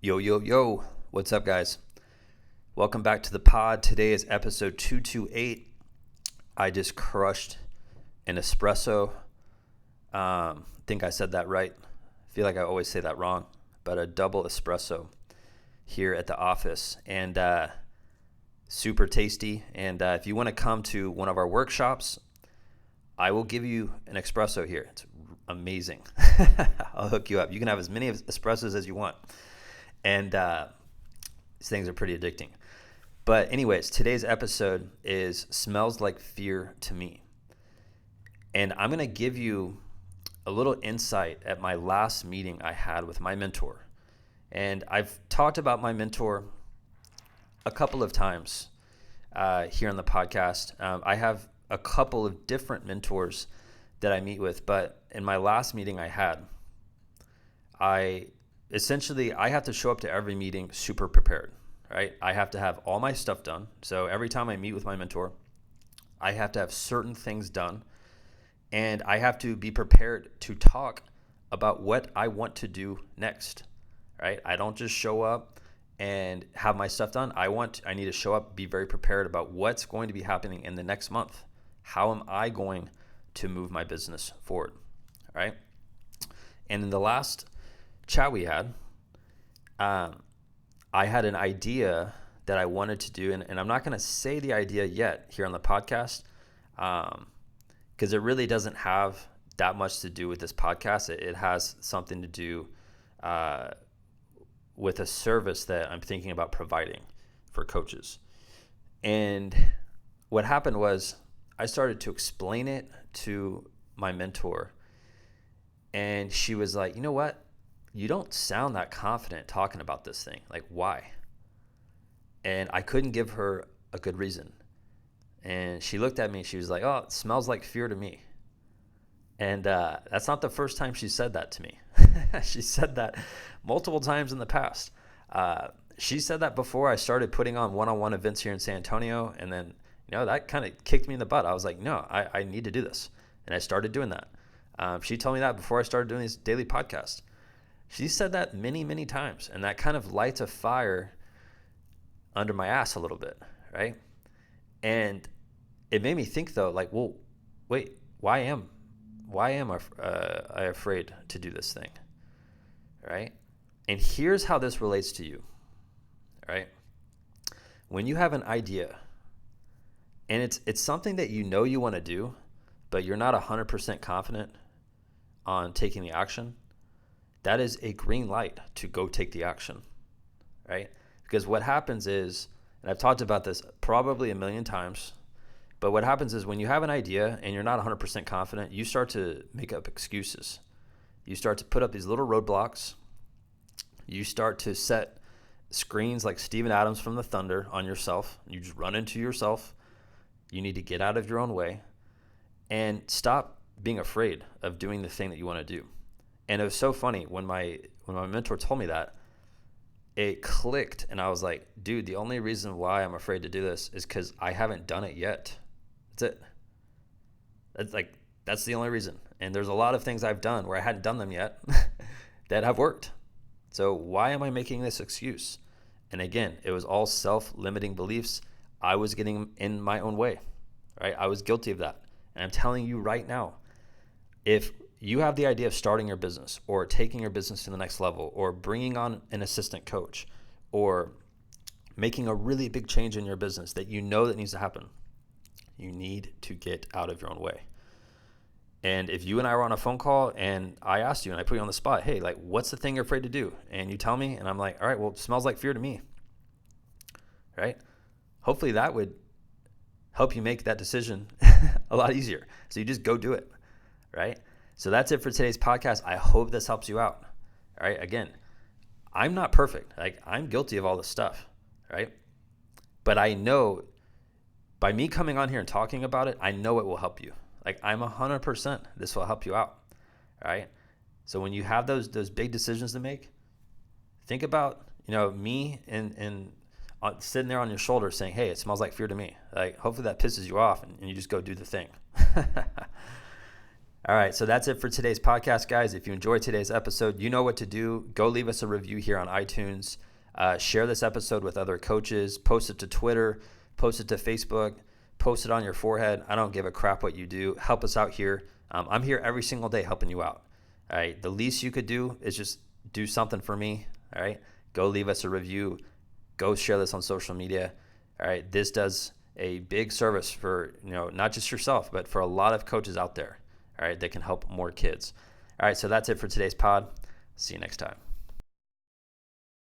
Yo, yo, yo. What's up, guys? Welcome back to the pod. Today is episode 228. I just crushed an espresso. I think I said that right. I feel like I always say that wrong, but a double espresso here at the office. And super tasty. And if you want to come to one of our workshops, I will give you an espresso here. It's amazing. I'll hook you up. You can have as many espressos as you want. And these things are pretty addicting. But anyways, today's episode is Smells Like Fear to Me. And I'm going to give you a little insight at my last meeting I had with my mentor. And I've talked about my mentor a couple of times here on the podcast. I have a couple of different mentors that I meet with, but in my last meeting I had, I have to show up to every meeting super prepared, right? I have to have all my stuff done. So every time I meet with my mentor, I have to have certain things done, and I have to be prepared to talk about what I want to do next, right? I don't just show up and have my stuff done. I need to show up, be very prepared about what's going to be happening in the next month. How am I going to move my business forward, right? And in the last chat we had, I had an idea that I wanted to do, and I'm not going to say the idea yet here on the podcast because it really doesn't have that much to do with this podcast. It has something to do with a service that I'm thinking about providing for coaches. And what happened was I started to explain it to my mentor, and she was like, you know what? You don't sound that confident talking about this thing. Like, why? And I couldn't give her a good reason. And she looked at me and she was like, oh, it smells like fear to me. And that's not the first time she said that to me. She said that multiple times in the past. She said that before I started putting on one-on-one events here in San Antonio. And then, that kind of kicked me in the butt. I was like, no, I need to do this. And I started doing that. She told me that before I started doing these daily podcasts. She said that many, many times, and that kind of lights a fire under my ass a little bit, right? And it made me think, though, like, well, wait, why am I afraid to do this thing, right? And here's how this relates to you, right? When you have an idea, and it's something that you want to do, but you're not 100% confident on taking the action, that is a green light to go take the action, right? Because what happens is, and I've talked about this probably a million times, but what happens is when you have an idea and you're not 100% confident, you start to make up excuses. You start to put up these little roadblocks. You start to set screens like Steven Adams from the Thunder on yourself. You just run into yourself. You need to get out of your own way and stop being afraid of doing the thing that you want to do. And it was so funny when my mentor told me that, it clicked, and I was like, dude, the only reason why I'm afraid to do this is because I haven't done it yet. That's it. That's the only reason. And there's a lot of things I've done where I hadn't done them yet that have worked. So why am I making this excuse? And again, it was all self-limiting beliefs. I was getting in my own way, right? I was guilty of that. And I'm telling you right now, if you have the idea of starting your business or taking your business to the next level or bringing on an assistant coach or making a really big change in your business that that needs to happen, you need to get out of your own way. And if you and I were on a phone call and I asked you and I put you on the spot, hey, like, what's the thing you're afraid to do? And you tell me, and I'm like, all right, well, it smells like fear to me, right? Hopefully that would help you make that decision a lot easier. So you just go do it, right? So that's it for today's podcast. I hope this helps you out. All right. Again, I'm not perfect. Like, I'm guilty of all this stuff, right? But I know by me coming on here and talking about it, I know it will help you. Like, I'm 100% this will help you out. All right. So when you have those big decisions to make, think about, me and sitting there on your shoulder saying, hey, it smells like fear to me. Like, hopefully that pisses you off and you just go do the thing. All right, so that's it for today's podcast, guys. If you enjoyed today's episode, you know what to do. Go leave us a review here on iTunes. Share this episode with other coaches. Post it to Twitter. Post it to Facebook. Post it on your forehead. I don't give a crap what you do. Help us out here. I'm here every single day helping you out. All right, the least you could do is just do something for me. All right, go leave us a review. Go share this on social media. All right, this does a big service for, not just yourself, but for a lot of coaches out there. All right, that can help more kids. All right, so that's it for today's pod. See you next time.